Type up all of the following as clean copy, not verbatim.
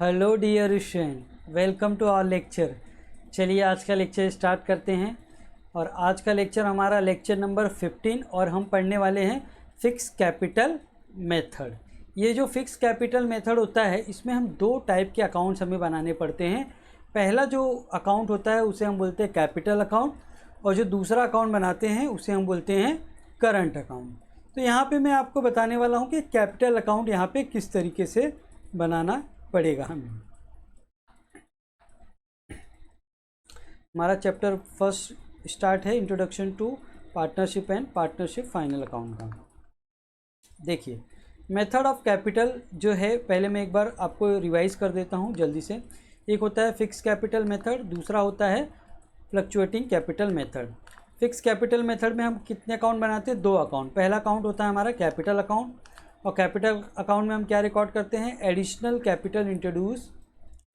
Hello dear student, welcome to our lecture. चलिए आज का लेक्चर स्टार्ट करते हैं। और आज का लेक्चर हमारा लेक्चर नंबर 15 और हम पढ़ने वाले हैं फिक्स कैपिटल मेथड। ये जो फिक्स कैपिटल मेथड होता है इसमें हम दो टाइप के अकाउंट्स हमें बनाने पड़ते हैं। पहला जो अकाउंट होता है उसे हम बोलते हैं कैपिटल अकाउंट, और जो दूसरा अकाउंट बनाते हैं उसे हम बोलते हैं करंट अकाउंट। तो यहाँ पे मैं आपको बताने वाला हूँ कि कैपिटल अकाउंट यहाँ पे किस तरीके से बनाना पड़ेगा हमें। हमारा चैप्टर फर्स्ट स्टार्ट है, introduction to partnership and partnership final account का। देखिए मेथड ऑफ कैपिटल जो है, पहले मैं एक बार आपको रिवाइज कर देता हूँ जल्दी से। एक होता है फिक्स कैपिटल मेथड, दूसरा होता है fluctuating capital method. Fix capital method में हम कितने अकाउंट बनाते हैं? दो अकाउंट। पहला अकाउंट होता है हमारा कैपिटल अकाउंट, और कैपिटल अकाउंट में हम क्या रिकॉर्ड करते हैं? Additional capital introduce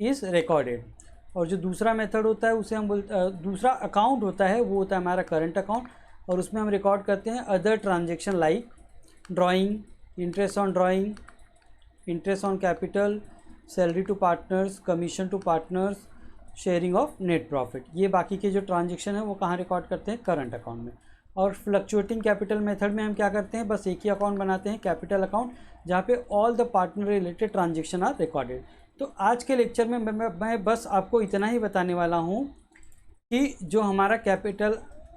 is recorded. और जो दूसरा मेथड होता है उसे हम दूसरा अकाउंट होता है वो होता है हमारा करंट अकाउंट, और उसमें हम रिकॉर्ड करते हैं other transaction like drawing, interest on drawing, interest on capital, salary to partners, commission to partners, sharing of net profit. ये बाकी के जो ट्रांजेक्शन है वो कहाँ रिकॉर्ड करते हैं? करंट अकाउंट में। और फ्लक्चुएटिंग कैपिटल मेथड में हम क्या करते हैं? बस एक ही अकाउंट बनाते हैं, कैपिटल अकाउंट, जहाँ पे all the partner related transaction are recorded. तो आज के लेक्चर में मैं बस आपको इतना ही बताने वाला हूँ कि जो हमारा capital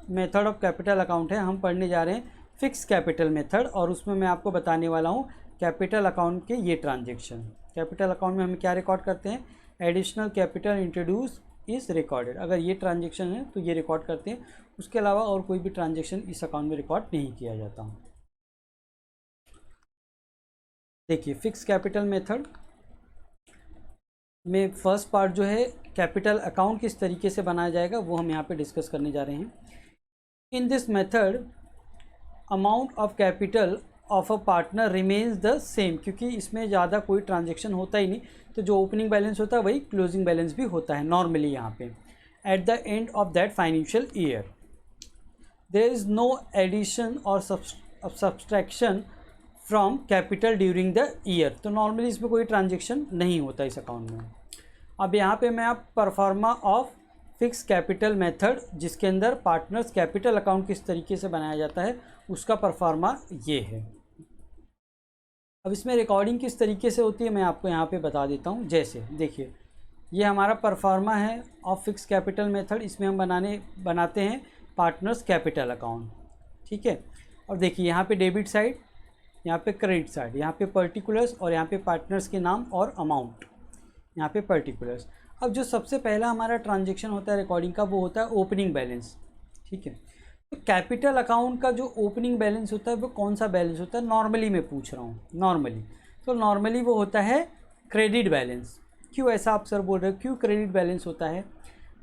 method of capital account है हम पढ़ने जा रहे हैं फिक्स कैपिटल मेथड, और उसमें मैं आपको बताने वाला हूँ कैपिटल अकाउंट के ये ट्रांजेक्शन। कैपिटल अकाउंट में हम क्या रिकॉर्ड करते हैं? Additional capital introduce is recorded. अगर ये ट्रांजेक्शन है तो ये रिकॉर्ड करते हैं, उसके अलावा और कोई भी ट्रांजेक्शन इस अकाउंट में रिकॉर्ड नहीं किया जाता। देखिए फिक्स कैपिटल मेथड में फर्स्ट पार्ट जो है कैपिटल अकाउंट किस तरीके से बनाया जाएगा वो हम यहाँ पे डिस्कस करने जा रहे हैं। In this method amount of capital of a partner remains the same, क्योंकि इसमें ज़्यादा कोई ट्रांजेक्शन होता ही नहीं, तो जो ओपनिंग बैलेंस होता है वही क्लोजिंग बैलेंस भी होता है नॉर्मली यहाँ पे at the end of that financial year. There is no addition और subtraction from capital during the year. तो नॉर्मली इसमें कोई ट्रांजेक्शन नहीं होता इस अकाउंट में। अब यहाँ पे मैं आप pro forma of fix capital method, जिसके अंदर पार्टनर्स कैपिटल अकाउंट किस तरीके से बनाया जाता है उसका परफॉर्मा ये है। अब इसमें रिकॉर्डिंग किस तरीके से होती है मैं आपको यहाँ पे बता देता हूँ। जैसे देखिए ये हमारा परफॉर्मा है ऑफ फिक्स कैपिटल मेथड, इसमें हम बनाते हैं पार्टनर्स कैपिटल अकाउंट, ठीक है। और देखिए यहाँ पे डेबिट साइड, यहाँ पे क्रेडिट साइड, यहाँ पे पर्टिकुलर्स, और यहाँ पे पार्टनर्स के नाम और अमाउंट, यहाँ पे पर्टिकुलर्स। अब जो सबसे पहला हमारा ट्रांजेक्शन होता है रिकॉर्डिंग का वो होता है ओपनिंग बैलेंस, ठीक है। तो कैपिटल अकाउंट का जो ओपनिंग बैलेंस होता है वो कौन सा बैलेंस होता है? नॉर्मली मैं पूछ रहा हूँ, नॉर्मली तो नॉर्मली वो होता है क्रेडिट बैलेंस। क्यों ऐसा आप सर बोल रहे हो, क्यों क्रेडिट बैलेंस होता है?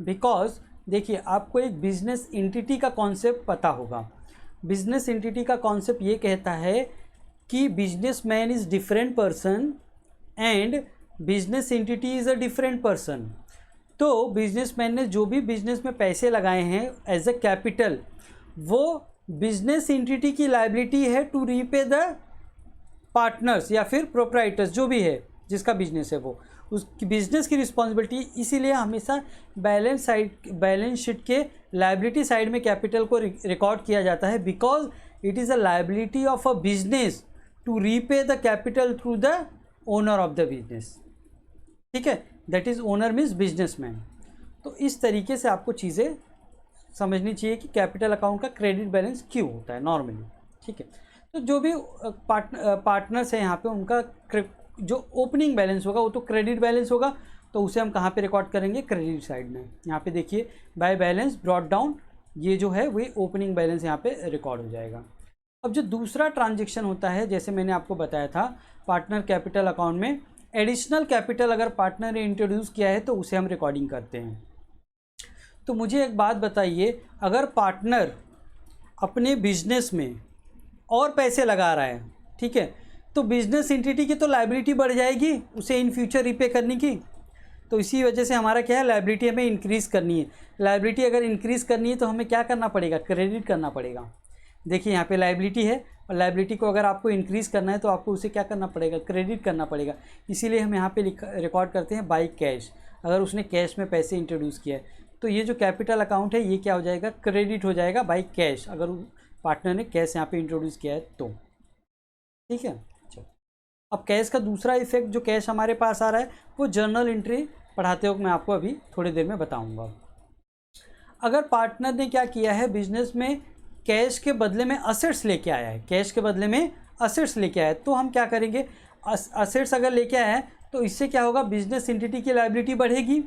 बिकॉज देखिए आपको एक बिजनेस एंटिटी का कॉन्सेप्ट पता होगा। बिजनेस एंटिटी का कॉन्सेप्ट ये कहता है कि business man is different person and business entity is a different person. तो बिजनेसमैन ने जो भी बिजनेस में पैसे लगाए हैं एज अ कैपिटल, वो बिजनेस एंटिटी की लायबिलिटी है टू रीपे द पार्टनर्स या फिर प्रोप्राइटर्स, जो भी है जिसका बिजनेस है वो उसकी बिजनेस की रिस्पॉन्सिबिलिटी। इसीलिए हमेशा बैलेंस शीट के लायबिलिटी साइड में कैपिटल को रिकॉर्ड किया जाता है, because it is a liability of a business to repay the capital through the owner of the business, ठीक है। That is owner means businessman. तो इस तरीके से आपको चीज़ें समझनी चाहिए कि कैपिटल अकाउंट का क्रेडिट बैलेंस क्यों होता है नॉर्मली, ठीक है। तो जो भी पार्टनर्स हैं यहाँ पे उनका जो ओपनिंग बैलेंस होगा वो तो क्रेडिट बैलेंस होगा, तो उसे हम कहाँ पे रिकॉर्ड करेंगे? क्रेडिट साइड में। यहाँ पे देखिए बाय बैलेंस ब्रॉट डाउन, ये जो है वही ओपनिंग बैलेंस यहाँ पे रिकॉर्ड हो जाएगा। अब जो दूसरा ट्रांजेक्शन होता है, जैसे मैंने आपको बताया था पार्टनर कैपिटल अकाउंट में एडिशनल कैपिटल अगर पार्टनर ने इंट्रोड्यूस किया है तो उसे हम रिकॉर्डिंग करते हैं। तो मुझे एक बात बताइए, अगर पार्टनर अपने बिजनेस में और पैसे लगा रहा है, ठीक है, तो बिजनेस एंटिटी की तो लायबिलिटी बढ़ जाएगी उसे इन फ्यूचर रीपे करने की। तो इसी वजह से हमारा क्या है, लायबिलिटी हमें इंक्रीज़ करनी है। लायबिलिटी अगर इंक्रीज़ करनी है तो हमें क्या करना पड़ेगा? क्रेडिट करना पड़ेगा। देखिए यहाँ पे लायबिलिटी है, और लायबिलिटी को अगर आपको इंक्रीज़ करना है तो आपको उसे क्या करना पड़ेगा, क्रेडिट करना पड़ेगा। इसीलिए हम यहाँ पे रिकॉर्ड करते हैं बाई कैश। अगर उसने कैश में पैसे इंट्रोड्यूस किया है तो ये जो कैपिटल अकाउंट है ये क्या हो जाएगा, क्रेडिट हो जाएगा बाई कैश, अगर पार्टनर ने कैश यहाँ पे इंट्रोड्यूस किया है तो। ठीक है, चलो अब कैश का दूसरा इफेक्ट जो कैश हमारे पास आ रहा है वो जर्नल एंट्री पढ़ाते वक्त मैं आपको अभी थोड़ी देर में बताऊंगा। अगर पार्टनर ने क्या किया है, बिजनेस में कैश के बदले में असेट्स लेके आया है, कैश के बदले में असेट्स लेके आया है, तो हम क्या करेंगे, असेट्स अगर लेके आया है तो इससे क्या होगा, बिजनेस एंटिटी की लायबिलिटी बढ़ेगी,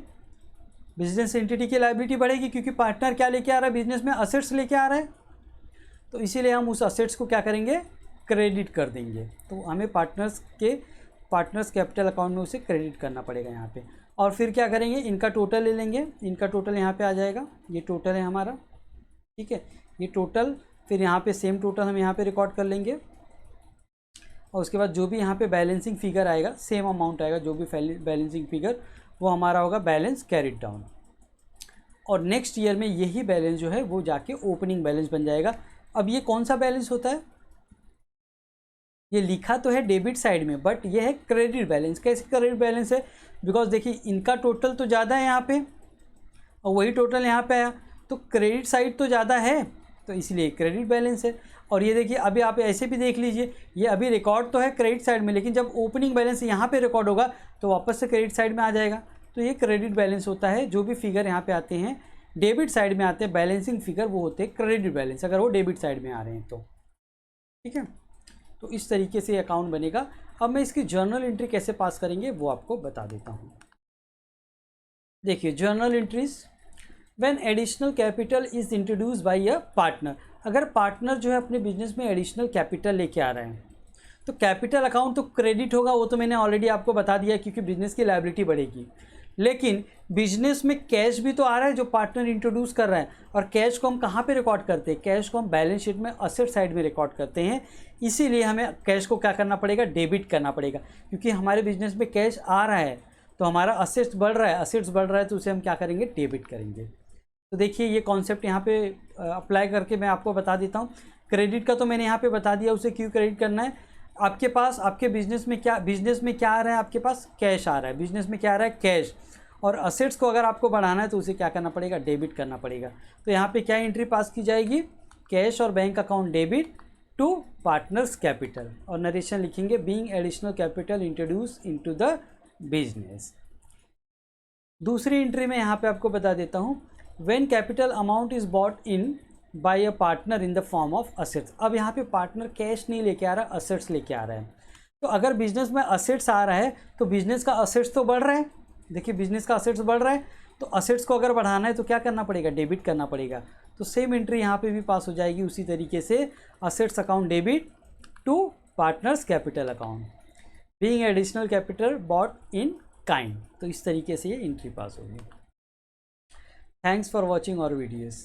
बिजनेस एंटिटी की लायबिलिटी बढ़ेगी, क्योंकि पार्टनर क्या लेके आ रहा है, बिजनेस में असेट्स लेके आ रहा है। तो इसीलिए हम उस असेट्स को क्या करेंगे, क्रेडिट कर देंगे। तो हमें पार्टनर्स कैपिटल अकाउंट में उसे क्रेडिट करना पड़ेगा यहाँ पे। और फिर क्या करेंगे, इनका टोटल ले लेंगे, इनका टोटल यहाँ पे आ जाएगा, ये टोटल है हमारा, ठीक है, ये टोटल, फिर यहाँ पे सेम टोटल हम यहाँ पे रिकॉर्ड कर लेंगे, और उसके बाद जो भी यहाँ पे बैलेंसिंग फिगर आएगा, सेम अमाउंट आएगा, जो भी बैलेंसिंग फिगर वो हमारा होगा बैलेंस कैरिड डाउन। और नेक्स्ट ईयर में यही बैलेंस जो है वो जाके ओपनिंग बैलेंस बन जाएगा। अब ये कौन सा बैलेंस होता है, ये लिखा तो है डेबिट साइड में, बट ये है क्रेडिट बैलेंस। कैसे क्रेडिट बैलेंस है, बिकॉज देखिए इनका टोटल तो ज़्यादा है यहाँ पे और वही टोटल यहाँ पे आया, तो क्रेडिट साइड तो ज़्यादा है, तो इसलिए क्रेडिट बैलेंस है। और ये देखिए अभी आप ऐसे भी देख लीजिए, ये अभी रिकॉर्ड तो है क्रेडिट साइड में, लेकिन जब ओपनिंग बैलेंस यहाँ पे रिकॉर्ड होगा तो वापस से क्रेडिट साइड में आ जाएगा। तो ये क्रेडिट बैलेंस होता है। जो भी फिगर यहाँ पे आते हैं डेबिट साइड में आते हैं, बैलेंसिंग फिगर वो होते हैं क्रेडिट बैलेंस, अगर वो डेबिट साइड में आ रहे हैं तो। ठीक है, तो इस तरीके से अकाउंट बनेगा। अब मैं इसकी जर्नल एंट्री कैसे पास करेंगे वो आपको बता देता हूँ। देखिए journal entries, when additional capital is introduce by a partner. अगर पार्टनर जो है अपने बिजनेस में एडिशनल कैपिटल लेके आ रहे हैं तो कैपिटल अकाउंट तो क्रेडिट होगा, वो तो मैंने ऑलरेडी आपको बता दिया, क्योंकि बिजनेस की लायबिलिटी बढ़ेगी। लेकिन बिजनेस में कैश भी तो आ रहा है जो पार्टनर इंट्रोड्यूस कर रहा है, और कैश को हम कहाँ पे रिकॉर्ड करते हैं, कैश को हम बैलेंस शीट में असेट साइड में रिकॉर्ड करते हैं। इसीलिए हमें कैश को क्या करना पड़ेगा, डेबिट करना पड़ेगा, क्योंकि हमारे बिजनेस में कैश आ रहा है तो हमारा असेट्स बढ़ रहा है, असेट्स बढ़ रहा है तो उसे हम क्या करेंगे, डेबिट करेंगे। तो देखिए ये कॉन्सेप्ट यहाँ पे अप्लाई करके मैं आपको बता देता हूँ। क्रेडिट का तो मैंने यहाँ पे बता दिया, उसे क्यों क्रेडिट करना है। आपके पास आपके बिजनेस में क्या आ रहा है, आपके पास कैश आ रहा है, बिजनेस में क्या आ रहा है, कैश, और असेट्स को अगर आपको बढ़ाना है तो उसे क्या करना पड़ेगा, डेबिट करना पड़ेगा। तो यहाँ पे क्या एंट्री पास की जाएगी, कैश और bank account debit to partners capital, और नरेशन लिखेंगे being additional capital introduce into the business. दूसरी एंट्री में यहाँ पे आपको बता देता हूँ, when capital amount is bought in by a partner in the form of assets. अब यहाँ पे पार्टनर कैश नहीं लेके आ रहा, असेट्स लेके आ रहा है। तो अगर बिजनेस में असेट्स आ रहा है तो बिजनेस का असेट्स तो बढ़ रहा है, देखिए बिजनेस का असेट्स बढ़ रहा है, तो असेट्स को अगर बढ़ाना है तो क्या करना पड़ेगा, डेबिट करना पड़ेगा। तो सेम एंट्री यहाँ पे भी पास हो जाएगी उसी तरीके से, assets account debit to partners capital account being additional capital bought in kind. तो इस तरीके से ये एंट्री पास होगी। Thanks for watching our videos.